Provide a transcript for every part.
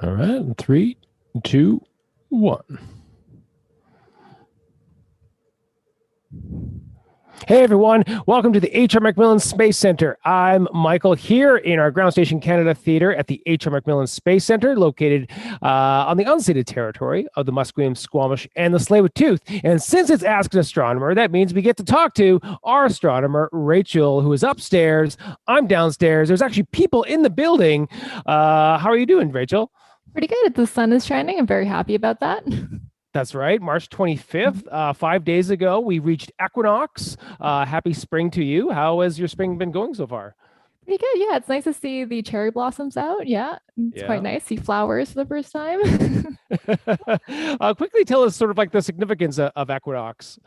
All right, three, two, one. Hey everyone, welcome to the H.R. MacMillan Space Centre. I'm Michael here in our Ground Station Canada Theatre at the H.R. MacMillan Space Centre, located on the unceded territory of the Musqueam, Squamish, and the Tsleil-Waututh. And since it's Ask an Astronomer, that means we get to talk to our astronomer, Rachel, who is upstairs. I'm downstairs. There's actually people in the building. How are you doing, Rachel? Pretty good. The sun is shining. I'm very happy about that. That's right. March 25th, 5 days ago, we reached equinox. Happy spring to you. How has your spring been going so far? Pretty good. Yeah, it's nice to see the cherry blossoms out. Yeah, it's quite Yeah. nice. See flowers for the first time. Quickly tell us sort of like the significance of equinox.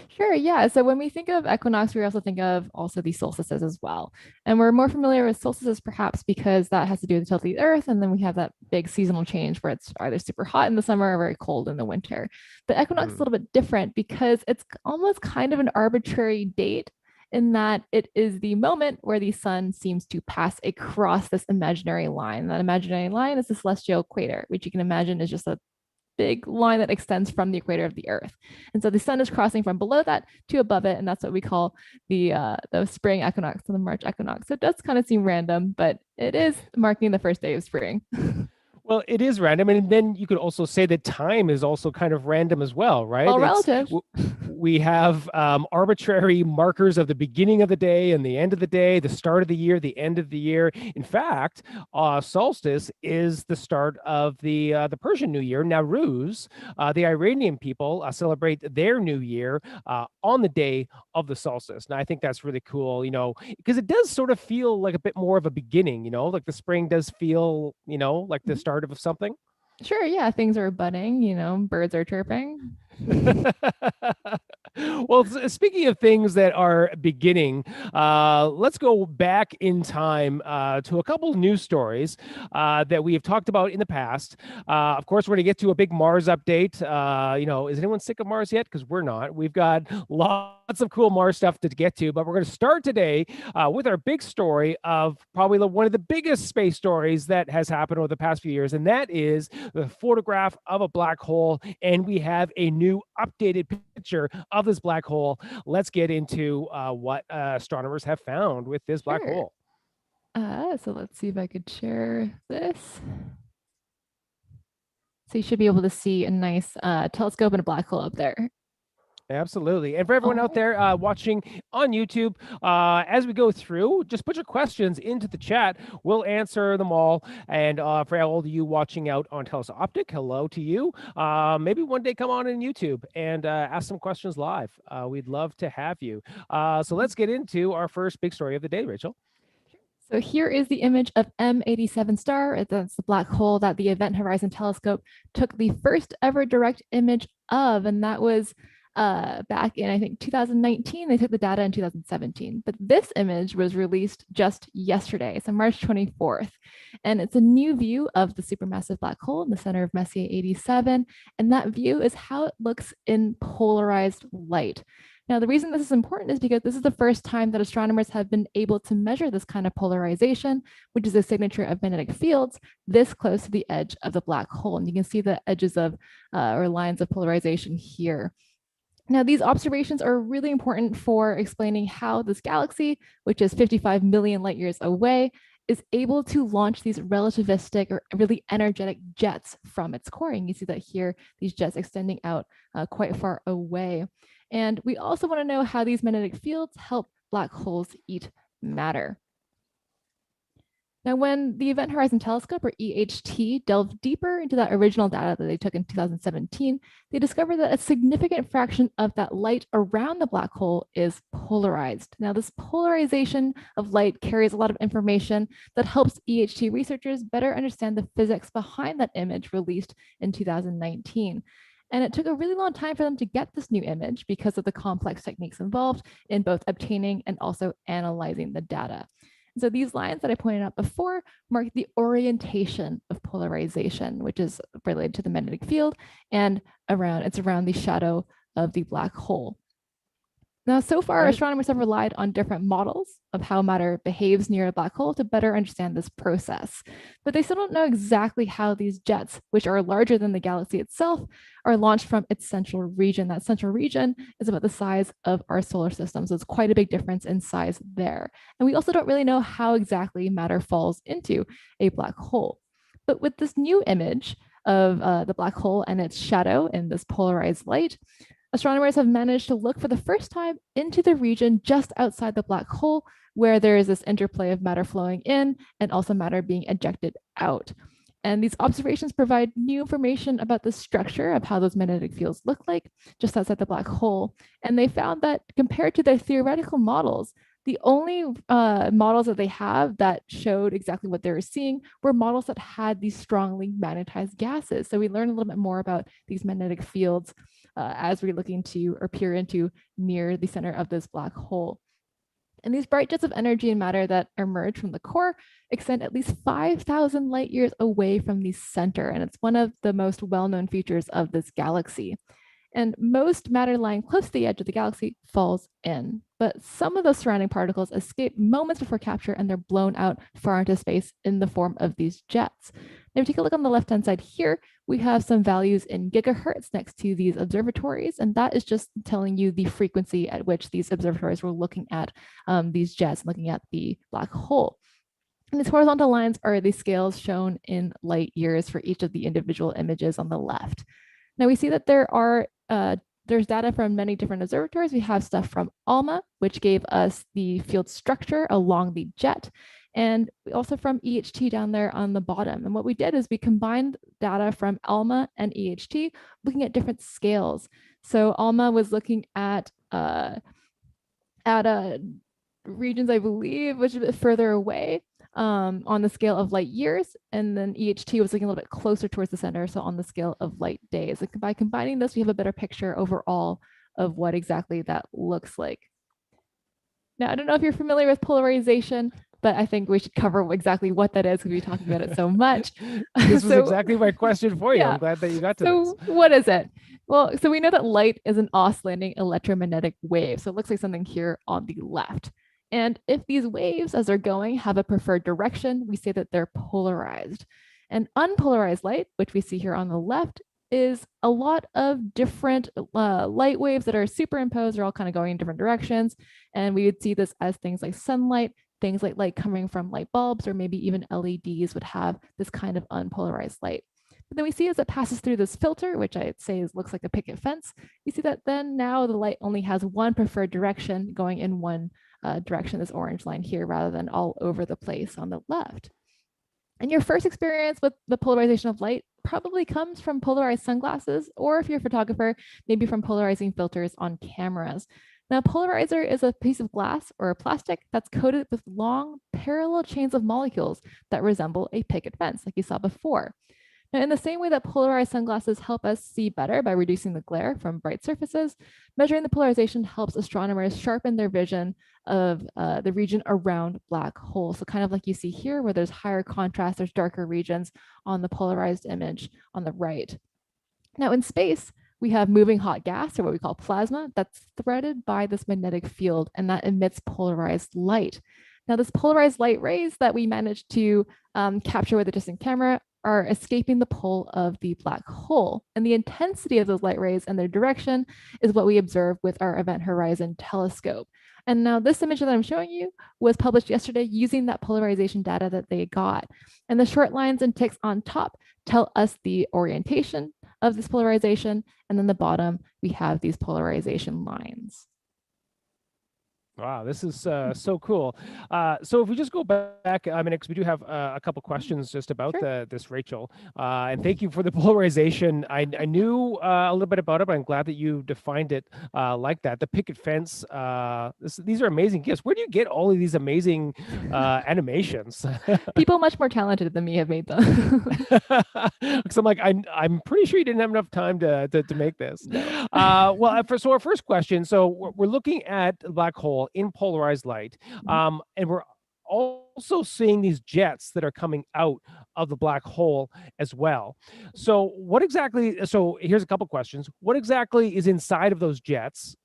Sure. Yeah. So when we think of equinox, we also think of also the solstices as well. And we're more familiar with solstices perhaps because that has to do with the tilt of the earth. And then we have that big seasonal change where it's either super hot in the summer or very cold in the winter. But equinox is a Hmm. little bit different because it's almost kind of an arbitrary date in that it is the moment where the sun seems to pass across this imaginary line. That imaginary line is the celestial equator, which you can imagine is just a big line that extends from the equator of the Earth. And so the sun is crossing from below that to above it, and that's what we call the spring equinox and the March equinox. So it does kind of seem random, but it is marking the first day of spring. Well, it is random, and then you could also say that time is also kind of random as well, right? All It's relative. we have arbitrary markers of the beginning of the day and the end of the day, the start of the year, the end of the year. In fact, solstice is the start of the Persian New Year, Nowruz. The Iranian people celebrate their New Year on the day of the solstice, and I think that's really cool. Because it does sort of feel like a bit more of a beginning. Like the spring does feel, like the Mhm. start of something. Sure, yeah, things are budding, birds are chirping. Well, speaking of things that are beginning, let's go back in time to a couple of news stories that we have talked about in the past. Of course, we're going to get to a big Mars update. Is anyone sick of Mars yet? Because we're not. We've got lots of cool Mars stuff to get to, but we're going to start today with our big story of probably one of the biggest space stories that has happened over the past few years, and that is the photograph of a black hole. And we have a new updated picture of this black hole. Let's get into what astronomers have found with this black Sure. hole. So let's see if I could share this. So you should be able to see a nice telescope and a black hole up there. Absolutely. And for everyone out Oh, there watching on YouTube, as we go through, just put your questions into the chat. We'll answer them all. And for all of you watching out on Telus Optic, hello to you. Maybe one day come on in YouTube and ask some questions live. We'd love to have you. So let's get into our first big story of the day, Rachel. so here is the image of M87 star. That's the black hole that the Event Horizon Telescope took the first ever direct image of, and that was back in I think 2019. They took the data in 2017, but this image was released just yesterday, so March 24th, and it's a new view of the supermassive black hole in the center of Messier 87, and that view is how it looks in polarized light. Now, the reason this is important is because this is the first time that astronomers have been able to measure this kind of polarization, which is a signature of magnetic fields, this close to the edge of the black hole. And you can see the edges of or lines of polarization here. Now, these observations are really important for explaining how this galaxy, which is 55 million light years away, is able to launch these relativistic or really energetic jets from its core. And you see that here, these jets extending out quite far away. And we also want to know how these magnetic fields help black holes eat matter. Now, when the Event Horizon Telescope, or EHT, delved deeper into that original data that they took in 2017, they discovered that a significant fraction of that light around the black hole is polarized. Now, this polarization of light carries a lot of information that helps EHT researchers better understand the physics behind that image released in 2019. And it took a really long time for them to get this new image because of the complex techniques involved in both obtaining and also analyzing the data. So these lines that I pointed out before mark the orientation of polarization, which is related to the magnetic field, and it's around the shadow of the black hole. Now, so far, Right. astronomers have relied on different models of how matter behaves near a black hole to better understand this process. But they still don't know exactly how these jets, which are larger than the galaxy itself, are launched from its central region. That central region is about the size of our solar system. So it's quite a big difference in size there. And we also don't really know how exactly matter falls into a black hole. But with this new image of the black hole and its shadow in this polarized light, astronomers have managed to look for the first time into the region just outside the black hole, where there is this interplay of matter flowing in and also matter being ejected out. And these observations provide new information about the structure of how those magnetic fields look like just outside the black hole. And they found that compared to their theoretical models, the only models that they have that showed exactly what they were seeing were models that had these strongly magnetized gases. So we learned a little bit more about these magnetic fields as we're looking to or peer into near the center of this black hole. And these bright jets of energy and matter that emerge from the core extend at least 5,000 light years away from the center. And it's one of the most well-known features of this galaxy. And most matter lying close to the edge of the galaxy falls in. But some of those surrounding particles escape moments before capture and they're blown out far into space in the form of these jets. Now, if you take a look on the left-hand side here, we have some values in gigahertz next to these observatories, and that is just telling you the frequency at which these observatories were looking at these jets, looking at the black hole. And these horizontal lines are the scales shown in light years for each of the individual images on the left. Now we see that there's data from many different observatories. We have stuff from ALMA, which gave us the field structure along the jet, and also from EHT down there on the bottom. And what we did is we combined data from ALMA and EHT, looking at different scales. So ALMA was looking at regions, I believe, which is a bit further away on the scale of light years. And then EHT was looking a little bit closer towards the center, so on the scale of light days. And by combining this, we have a better picture overall of what exactly that looks like. Now, I don't know if you're familiar with polarization, but I think we should cover exactly what that is because we talked about it so much. This was exactly my question for you. Yeah. I'm glad that you got to this. What is it? Well, so we know that light is an oscillating electromagnetic wave. So it looks like something here on the left. And if these waves, as they're going, have a preferred direction, we say that they're polarized. And unpolarized light, which we see here on the left, is a lot of different light waves that are superimposed. They're all kind of going in different directions. And we would see this as things like sunlight, things like light coming from light bulbs, or maybe even LEDs would have this kind of unpolarized light. But then we see as it passes through this filter, which I'd say looks like a picket fence, you see that then now the light only has one preferred direction going in one direction, this orange line here, rather than all over the place on the left. And your first experience with the polarization of light probably comes from polarized sunglasses, or if you're a photographer, maybe from polarizing filters on cameras. Now, a polarizer is a piece of glass or a plastic that's coated with long parallel chains of molecules that resemble a picket fence, like you saw before. Now, in the same way that polarized sunglasses help us see better by reducing the glare from bright surfaces, measuring the polarization helps astronomers sharpen their vision of the region around black holes. So kind of like you see here, where there's higher contrast, there's darker regions on the polarized image on the right. Now in space, we have moving hot gas, or what we call plasma, that's threaded by this magnetic field, and that emits polarized light. Now, this polarized light rays that we managed to capture with a distant camera are escaping the pull of the black hole. And the intensity of those light rays and their direction is what we observe with our Event Horizon telescope. And now this image that I'm showing you was published yesterday using that polarization data that they got. And the short lines and ticks on top tell us the orientation of this polarization. And then the bottom, we have these polarization lines. Wow, this is so cool. So if we just go back, I mean, because we do have a couple questions just about this, Rachel. And thank you for the polarization. I knew a little bit about it, but I'm glad that you defined it like that. The picket fence, these are amazing gifts. Where do you get all of these amazing animations? People much more talented than me have made them. Because I'm like, I'm pretty sure you didn't have enough time to make this. No. Well, so our first question, so we're looking at the black hole in polarized light, and we're also seeing these jets that are coming out of the black hole as well. So what exactly, so here's a couple questions. What exactly is inside of those jets?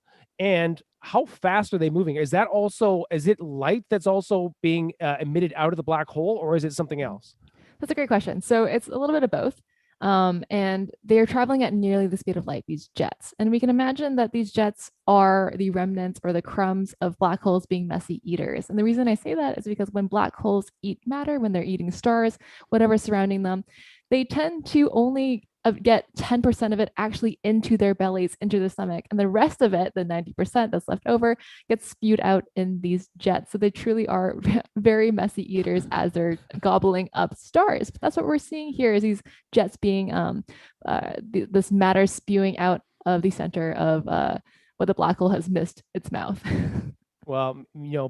And how fast are they moving? Is it light that's also being emitted out of the black hole, or is it something else? That's a great question. So it's a little bit of both. And they are traveling at nearly the speed of light, these jets. And we can imagine that these jets are the remnants or the crumbs of black holes being messy eaters. And the reason I say that is because when black holes eat matter, when they're eating stars, whatever's surrounding them, they tend to only get 10% of it actually into their bellies, into the stomach. And the rest of it, the 90% that's left over, gets spewed out in these jets. So they truly are very messy eaters as they're gobbling up stars. But that's what we're seeing here is these jets being this matter spewing out of the center of what the black hole has missed its mouth. Well,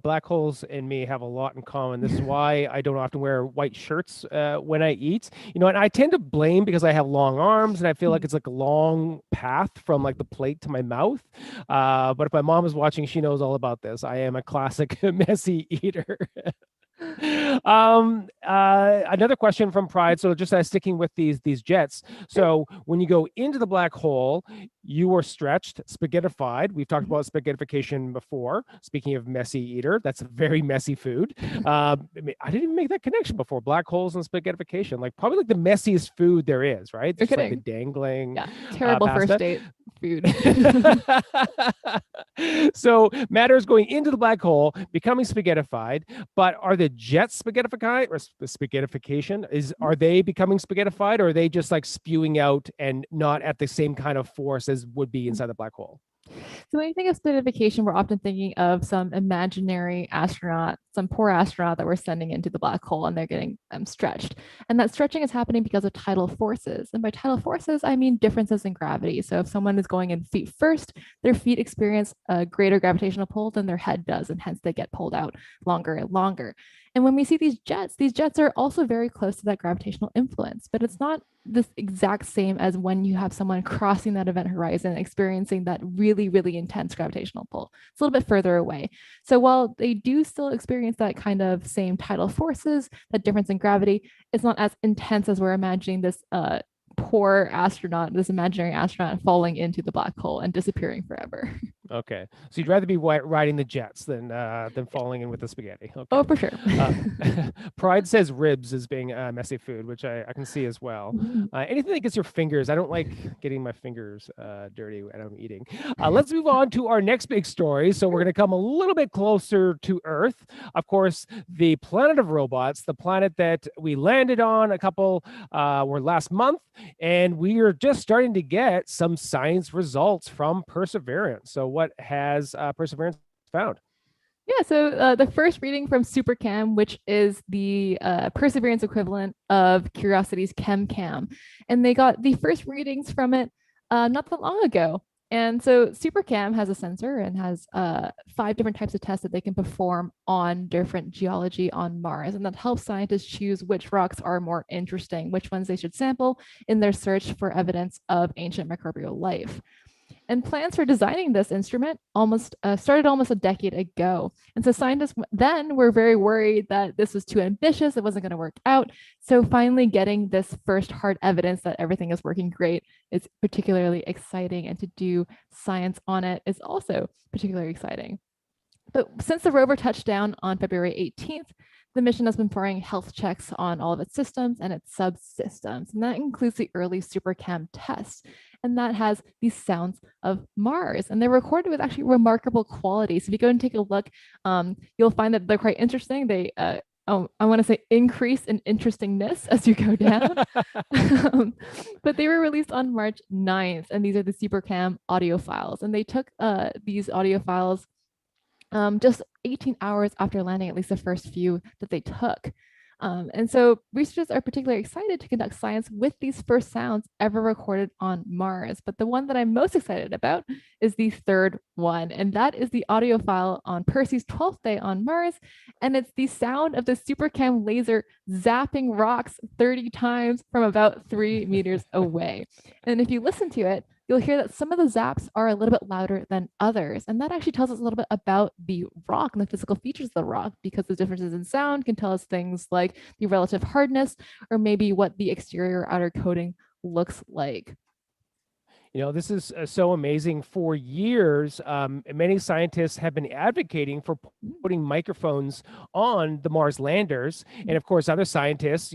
black holes and me have a lot in common. This is why I don't often wear white shirts when I eat. And I tend to blame because I have long arms and I feel like it's like a long path from like the plate to my mouth. But if my mom is watching, she knows all about this. I am a classic messy eater. Another question from Pride. So just sticking with these jets. So when you go into the black hole, you are stretched, spaghettified. We've talked about spaghettification before. Speaking of messy eater, that's a very messy food. I didn't even make that connection before. Black holes and spaghettification, like probably like the messiest food there is, right? You're Just like kidding. the dangling. Yeah, terrible Pasta. first date food. So matter is going into the black hole, becoming spaghettified. But are the jets spaghettified or spaghettification? Are they becoming spaghettified, or are they just like spewing out and not at the same kind of force as would be inside the black hole? So when you think of spaghettification, we're often thinking of some imaginary astronaut, some poor astronaut that we're sending into the black hole and they're getting stretched. And that stretching is happening because of tidal forces. And by tidal forces, I mean differences in gravity. So if someone is going in feet first, their feet experience a greater gravitational pull than their head does, and hence they get pulled out longer and longer. And when we see these jets are also very close to that gravitational influence, but it's not this exact same as when you have someone crossing that event horizon, experiencing that really, really intense gravitational pull. It's a little bit further away. So while they do still experience that kind of same tidal forces, that difference in gravity, it's not as intense as we're imagining this poor astronaut, this imaginary astronaut falling into the black hole and disappearing forever. Okay, so you'd rather be riding the jets than falling in with the spaghetti. Okay. Oh, for sure. Pride says ribs as being messy food, which I can see as well. Anything that gets your fingers. I don't like getting my fingers dirty when I'm eating. Let's move on to our next big story. So we're going to come a little bit closer to Earth. Of course, the planet of robots, the planet that we landed on were last month, and we are just starting to get some science results from Perseverance. So what has Perseverance found? Yeah, so the first reading from SuperCam, which is the Perseverance equivalent of Curiosity's ChemCam, and they got the first readings from it not that long ago. And so SuperCam has a sensor and has 5 different types of tests that they can perform on different geology on Mars. And that helps scientists choose which rocks are more interesting, which ones they should sample in their search for evidence of ancient microbial life. And plans for designing this instrument started almost a decade ago. And so scientists then were very worried that this was too ambitious, it wasn't going to work out. So finally getting this first hard evidence that everything is working great is particularly exciting. And to do science on it is also particularly exciting. But since the rover touched down on February 18th, the mission has been performing health checks on all of its systems and its subsystems. And that includes the early SuperCam tests. And that has these sounds of Mars. And they're recorded with actually remarkable quality. So if you go and take a look, you'll find that they're quite interesting. They I want to say increase in interestingness as you go down. But they were released on March 9th. And these are the SuperCam audio files. And they took these audio files just 18 hours after landing, at least the first few that they took. And so researchers are particularly excited to conduct science with these first sounds ever recorded on Mars. But the one that I'm most excited about is the third one, and that is the audio file on Percy's 12th day on Mars. And it's the sound of the SuperCam laser zapping rocks 30 times from about 3 meters away. And if you listen to it, you'll hear that some of the zaps are a little bit louder than others. And that actually tells us a little bit about the rock and the physical features of the rock, because the differences in sound can tell us things like the relative hardness or maybe what the exterior or outer coating looks like. This is so amazing. For years, many scientists have been advocating for putting microphones on the Mars landers. And of course, other scientists,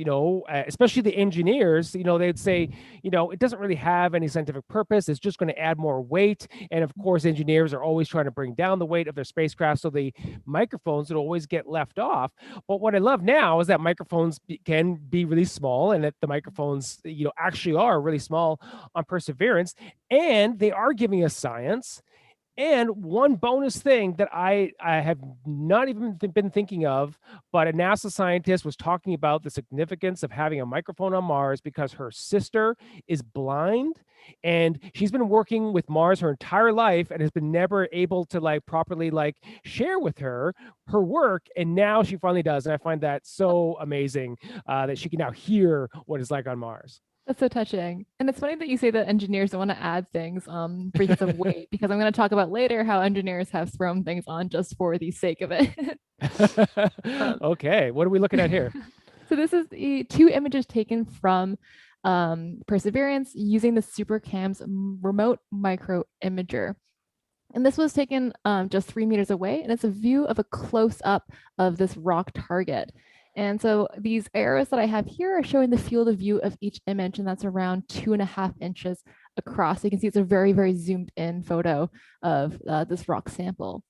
especially the engineers, they'd say, it doesn't really have any scientific purpose. It's just going to add more weight. And of course, engineers are always trying to bring down the weight of their spacecraft. So the microphones would always get left off. But what I love now is that microphones can be really small, and that the microphones, actually are really small on Perseverance, and they are giving us science. And one bonus thing that I have not even been thinking of, but a NASA scientist was talking about the significance of having a microphone on Mars because her sister is blind, and she's been working with Mars her entire life and has been never able to properly share with her work, and now she finally does. And I find that so amazing, that she can now hear what it's like on Mars. That's so touching. And it's funny that you say that engineers don't want to add things because of weight, because I'm going to talk about later how engineers have thrown things on just for the sake of it. um, Okay, what are we looking at here? so this is the two images taken from Perseverance using the SuperCam's remote micro imager. And this was taken just 3 meters away, and it's a view of a close up of this rock target. And so these arrows that I have here are showing the field of view of each image, and that's around 2.5 inches across. So you can see it's a very, very zoomed in photo of this rock sample.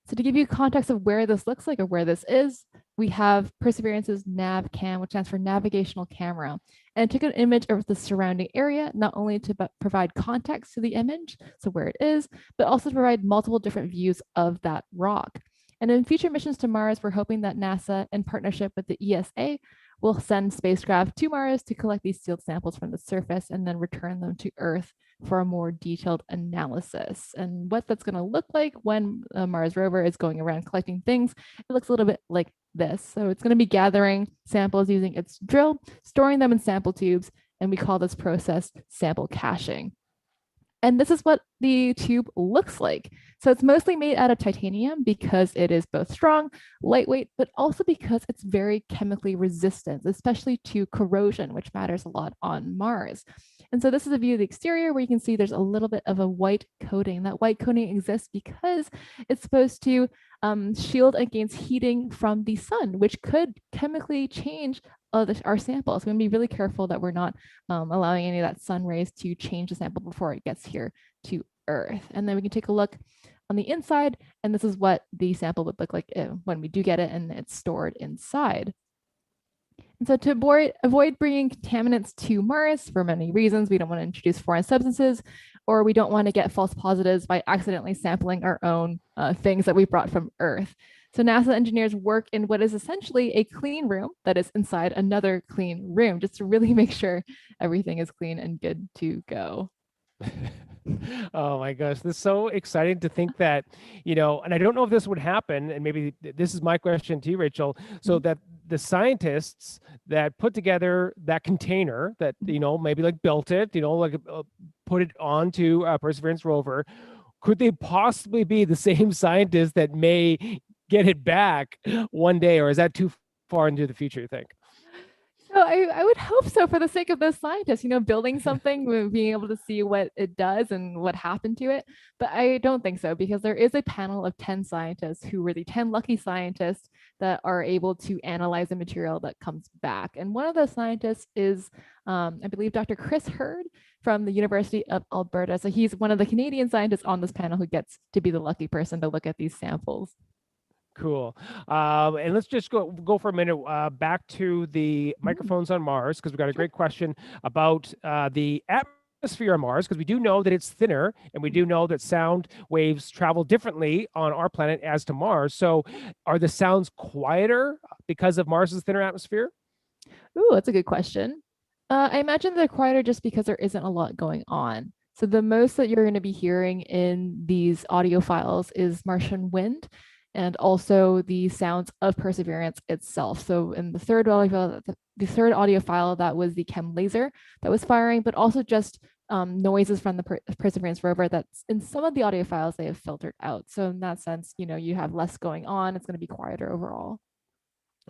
So to give you context of where this looks like or where this is, we have Perseverance's NavCam, which stands for Navigational Camera, and it took an image of the surrounding area, not only to provide context to the image, so where it is, but also to provide multiple different views of that rock. And in future missions to Mars, we're hoping that NASA, in partnership with the ESA, will send spacecraft to Mars to collect these sealed samples from the surface and then return them to Earth for a more detailed analysis. And what that's going to look like when the Mars rover is going around collecting things, it looks a little bit like this. So it's going to be gathering samples using its drill, storing them in sample tubes, and we call this process sample caching. And this is what the tube looks like. So it's mostly made out of titanium because it is both strong, lightweight, but also because it's very chemically resistant, especially to corrosion, which matters a lot on Mars. And so this is a view of the exterior where you can see there's a little bit of a white coating. That white coating exists because it's supposed to shield against heating from the sun, which could chemically change our samples. We want to be really careful that we're not allowing any of that sun rays to change the sample before it gets here to Earth. And then we can take a look on the inside, and this is what the sample would look like when we do get it and it's stored inside. And so to avoid bringing contaminants to Mars for many reasons, we don't want to introduce foreign substances, or we don't want to get false positives by accidentally sampling our own things that we brought from Earth. So NASA engineers work in what is essentially a clean room that is inside another clean room, just to really make sure everything is clean and good to go. Oh my gosh, this is so exciting to think that, and I don't know if this would happen, and maybe this is my question to you, Rachel, so that the scientists that put together that container that, maybe built it, put it onto a Perseverance rover, could they possibly be the same scientists that may get it back one day, or is that too far into the future, you think? So I would hope so for the sake of those scientists, building something, being able to see what it does and what happened to it. But I don't think so, because there is a panel of 10 scientists who were the 10 lucky scientists that are able to analyze the material that comes back. And one of those scientists is, I believe, Dr. Chris Hurd from the University of Alberta. So he's one of the Canadian scientists on this panel who gets to be the lucky person to look at these samples. Cool. And let's just go for a minute back to the microphones on Mars, because we got a great question about the atmosphere on Mars, because we do know that it's thinner, and we do know that sound waves travel differently on our planet as to Mars. So are the sounds quieter because of Mars's thinner atmosphere? Ooh, that's a good question. I imagine they're quieter just because there isn't a lot going on. So the most that you're going to be hearing in these audio files is Martian wind, and also the sounds of Perseverance itself. So in the third audio file, that was the chem laser that was firing, but also just noises from the Perseverance rover that's in some of the audio files they have filtered out. So in that sense, you have less going on. It's going to be quieter overall.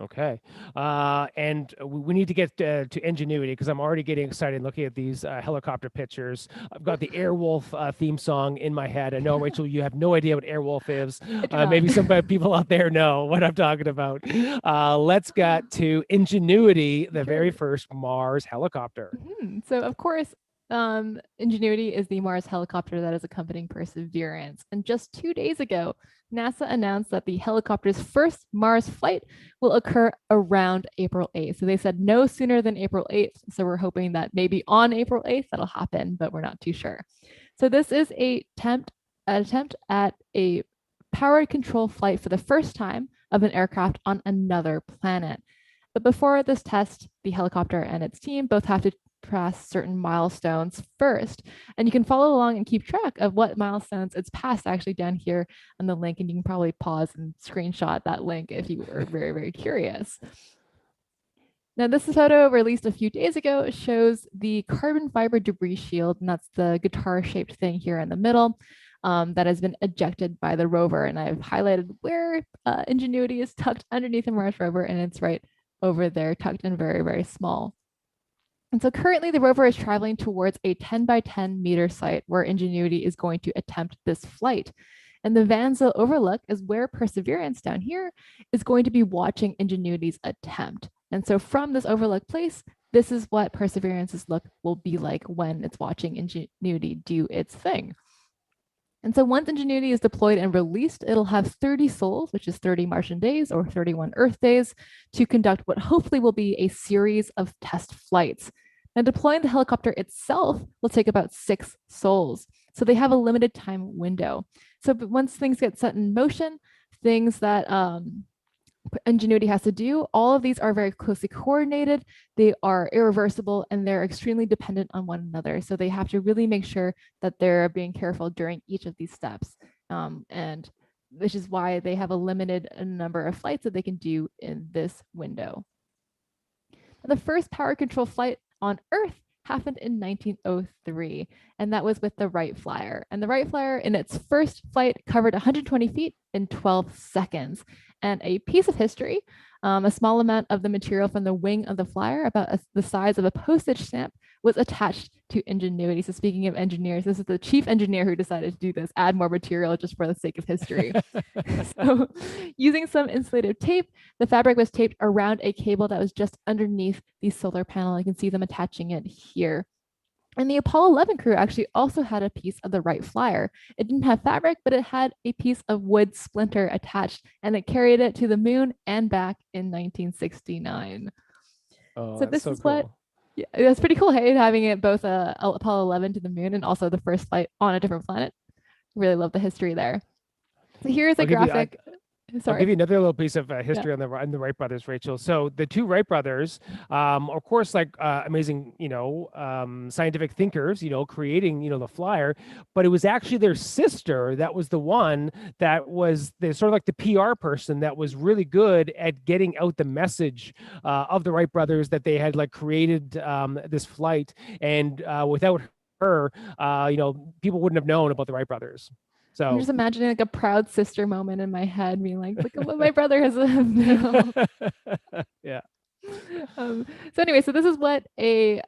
Okay. And we need to get to Ingenuity because I'm already getting excited looking at these helicopter pictures. I've got the Airwolf theme song in my head. I know, Rachel, you have no idea what Airwolf is. I do not. Maybe some people out there know what I'm talking about. Let's get to Ingenuity, the Sure. very first Mars helicopter. So, of course, Ingenuity is the Mars helicopter that is accompanying Perseverance. And just 2 days ago, NASA announced that the helicopter's first Mars flight will occur around April 8th. So they said no sooner than April 8th. So we're hoping that maybe on April 8th that'll happen, but we're not too sure. So this is an attempt at a powered control flight for the first time of an aircraft on another planet. But before this test, the helicopter and its team both have to pass certain milestones first. And you can follow along and keep track of what milestones it's passed actually down here on the link. And you can probably pause and screenshot that link if you were very, very curious. Now, this photo released a few days ago. It shows the carbon fiber debris shield, and that's the guitar-shaped thing here in the middle that has been ejected by the rover. And I've highlighted where Ingenuity is tucked underneath the Mars rover, and it's right over there, tucked and very, very small. And so currently the rover is traveling towards a 10 by 10 meter site where Ingenuity is going to attempt this flight. And the Vanzile overlook is where Perseverance down here is going to be watching Ingenuity's attempt. And so from this overlook place, this is what Perseverance's look will be like when it's watching Ingenuity do its thing. And so once Ingenuity is deployed and released, it'll have 30 sols, which is 30 Martian days or 31 Earth days, to conduct what hopefully will be a series of test flights. And deploying the helicopter itself will take about 6 sols. So they have a limited time window. So once things get set in motion, things that Ingenuity has to do, all of these are very closely coordinated, they are irreversible, and they're extremely dependent on one another. So they have to really make sure that they're being careful during each of these steps. And which is why they have a limited number of flights that they can do in this window. The first power control flight on Earth happened in 1903, and that was with the Wright Flyer. And the Wright Flyer, in its first flight, covered 120 feet in 12 seconds. And a piece of history, a small amount of the material from the wing of the flyer, about the size of a postage stamp, was attached to Ingenuity. So speaking of engineers, this is the chief engineer who decided to do this, add more material just for the sake of history. So using some insulative tape, the fabric was taped around a cable that was just underneath the solar panel. You can see them attaching it here. And the Apollo 11 crew actually also had a piece of the Wright Flyer. It didn't have fabric, but it had a piece of wood splinter attached, and it carried it to the moon and back in 1969. Oh, so this so is cool. what, yeah, that's pretty cool. Hey, having it both Apollo 11 to the moon and also the first flight on a different planet. Really love the history there. So here's a graphic. I'll give you another little piece of history on the Wright brothers, Rachel. So the two Wright brothers, of course, like amazing, scientific thinkers, creating, the flyer, but it was actually their sister that was the one that was the sort of like the PR person that was really good at getting out the message of the Wright brothers that they had like created this flight, and without her, people wouldn't have known about the Wright brothers. So I'm just imagining like a proud sister moment in my head, being like, look at what my brother has yeah. So anyway, so this is what a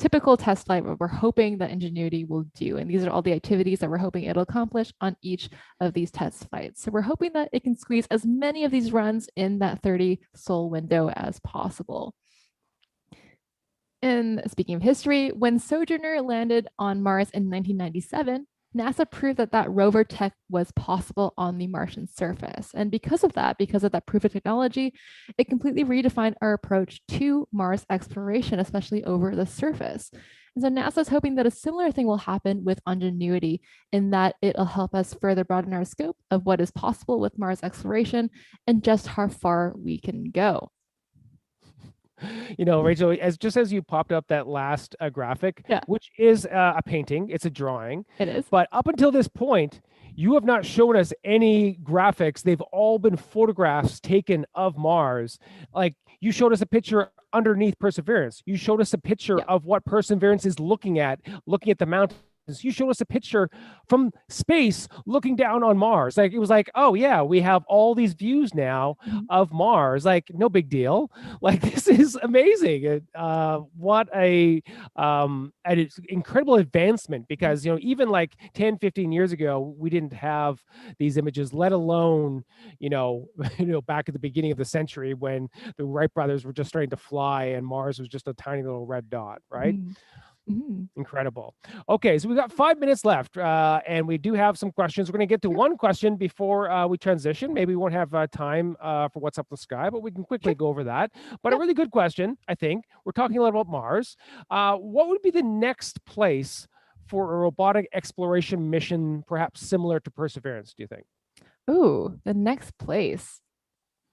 typical test flight we're hoping that Ingenuity will do. And these are all the activities that we're hoping it'll accomplish on each of these test flights. So we're hoping that it can squeeze as many of these runs in that 30 sol window as possible. And speaking of history, when Sojourner landed on Mars in 1997, NASA proved that that rover tech was possible on the Martian surface. And because of that proof of technology, it completely redefined our approach to Mars exploration, especially over the surface. And so NASA is hoping that a similar thing will happen with Ingenuity, in that it'll help us further broaden our scope of what is possible with Mars exploration and just how far we can go. Rachel, as you popped up that last graphic, which is a painting, it's a drawing. It is. But up until this point, you have not shown us any graphics. They've all been photographs taken of Mars. Like, you showed us a picture underneath Perseverance. You showed us a picture of what Perseverance is looking at the mountain you showed us a picture from space looking down on Mars. Like, it was like, oh yeah, we have all these views now of Mars. Like, no big deal. Like, this is amazing. What an incredible advancement, because, even like 10, 15 years ago, we didn't have these images, let alone, back at the beginning of the century when the Wright brothers were just starting to fly and Mars was just a tiny little red dot, right? Incredible. Okay, so we got 5 minutes left, and we do have some questions. We're going to get to one question before we transition. Maybe we won't have time for What's Up with the Sky, but we can quickly go over that. But a really good question, I think. We're talking a little about Mars. What would be the next place for a robotic exploration mission, perhaps similar to Perseverance, do you think? Ooh, the next place.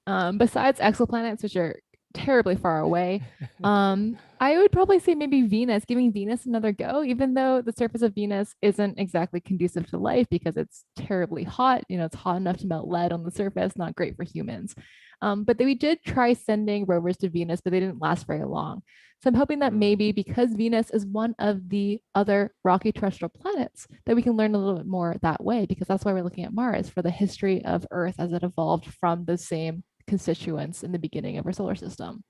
Besides exoplanets, which are terribly far away, I would probably say maybe Venus, giving Venus another go, even though the surface of Venus isn't exactly conducive to life because it's terribly hot. It's hot enough to melt lead on the surface, not great for humans. But we did try sending rovers to Venus, but they didn't last very long. So I'm hoping that maybe because Venus is one of the other rocky terrestrial planets, that we can learn a little bit more that way, because that's why we're looking at Mars, for the history of Earth as it evolved from the same constituents in the beginning of our solar system.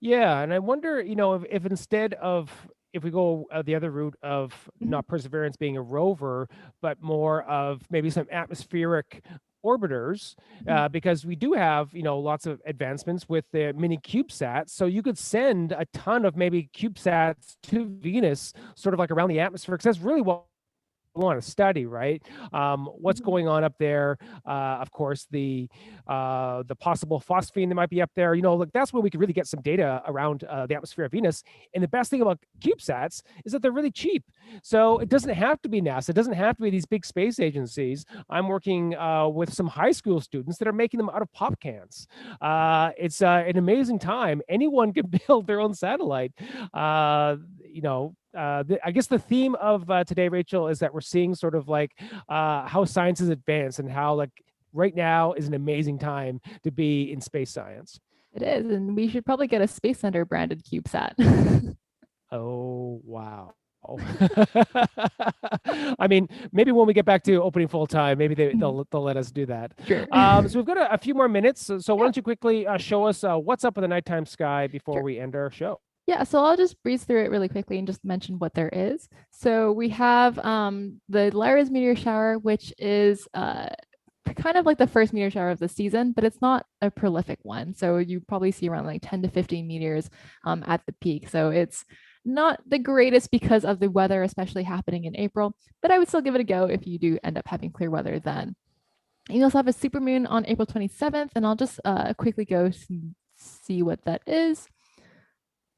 Yeah, and I wonder, if instead of, if we go the other route of not Perseverance being a rover, but more of maybe some atmospheric orbiters, because we do have, lots of advancements with the mini CubeSats. So you could send a ton of maybe CubeSats to Venus, sort of like around the atmosphere, because that's really what want to study, right? What's going on up there? Of course, the possible phosphine that might be up there. Like, that's where we could really get some data around the atmosphere of Venus. And the best thing about CubeSats is that they're really cheap. So it doesn't have to be NASA. It doesn't have to be these big space agencies. I'm working with some high school students that are making them out of pop cans. It's an amazing time. Anyone can build their own satellite. I guess the theme of today, Rachel, is that we're seeing sort of like how science has advanced, and how, like, right now is an amazing time to be in space science. It is, and we should probably get a Space Center branded CubeSat. Oh, wow. I mean, maybe when we get back to opening full time, maybe they'll let us do that. Sure. So we've got a few more minutes. So why don't you quickly show us what's up in the nighttime sky before we end our show? Yeah, so I'll just breeze through it really quickly and just mention what there is. So we have the Lyra's meteor shower, which is kind of like the first meteor shower of the season, but it's not a prolific one. So you probably see around like 10 to 15 meteors at the peak. So it's not the greatest because of the weather, especially happening in April, but I would still give it a go if you do end up having clear weather then. You also have a supermoon on April 27th, and I'll just quickly go see what that is.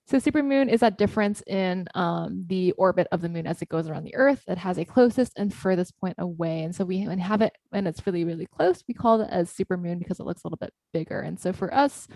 So supermoon is that difference in the orbit of the moon as it goes around the Earth. It has a closest and furthest point away. And so we have it when it's really, really close. We call it as supermoon because it looks a little bit bigger. And so for us,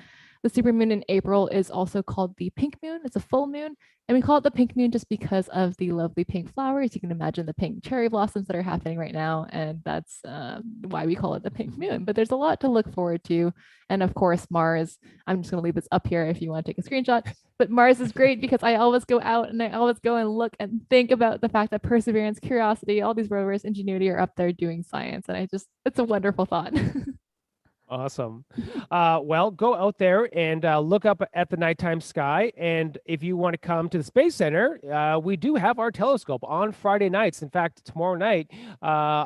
the supermoon in April is also called the pink moon. It's a full moon. And we call it the pink moon just because of the lovely pink flowers. You can imagine the pink cherry blossoms that are happening right now. And that's why we call it the pink moon. But there's a lot to look forward to. And of course, Mars, I'm just going to leave this up here if you want to take a screenshot. But Mars is great because I always go out and I always go and look and think about the fact that Perseverance, Curiosity, all these rovers, Ingenuity are up there doing science. And it's a wonderful thought. Awesome. Well, go out there and look up at the nighttime sky. And if you want to come to the Space Center, we do have our telescope on Friday nights. In fact, tomorrow night,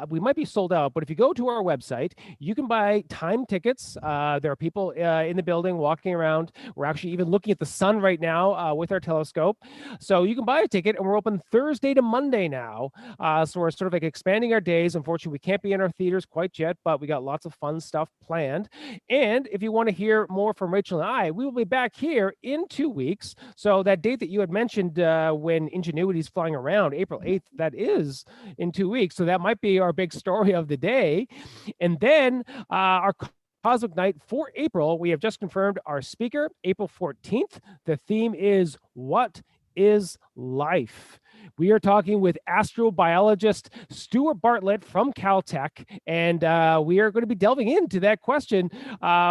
we might be sold out. But if you go to our website, you can buy time tickets. There are people in the building walking around. We're actually even looking at the sun right now with our telescope. So you can buy a ticket, and we're open Thursday to Monday now. So we're sort of like expanding our days. Unfortunately, we can't be in our theaters quite yet, but we got lots of fun stuff planned. And if you want to hear more from Rachel and I, we will be back here in 2 weeks. So that date that you had mentioned when Ingenuity is flying around, April 8th, that is in 2 weeks. So that might be our big story of the day. And then our Cosmic Night for April, we have just confirmed our speaker, April 14th. The theme is What is Life? We are talking with astrobiologist Stuart Bartlett from Caltech, and we are going to be delving into that question,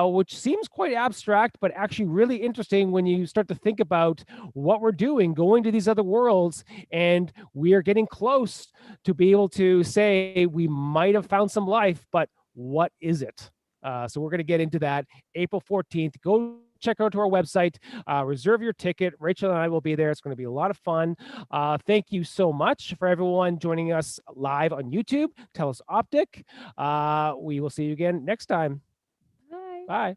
which seems quite abstract, but actually really interesting when you start to think about what we're doing, going to these other worlds, and we are getting close to be able to say we might have found some life, but what is it? So we're going to get into that April 14th. Go check out to our website, reserve your ticket. Rachel and I will be there. It's going to be a lot of fun. Thank you so much for everyone joining us live on YouTube. Tell us Optic. We will see you again next time. Bye. Bye.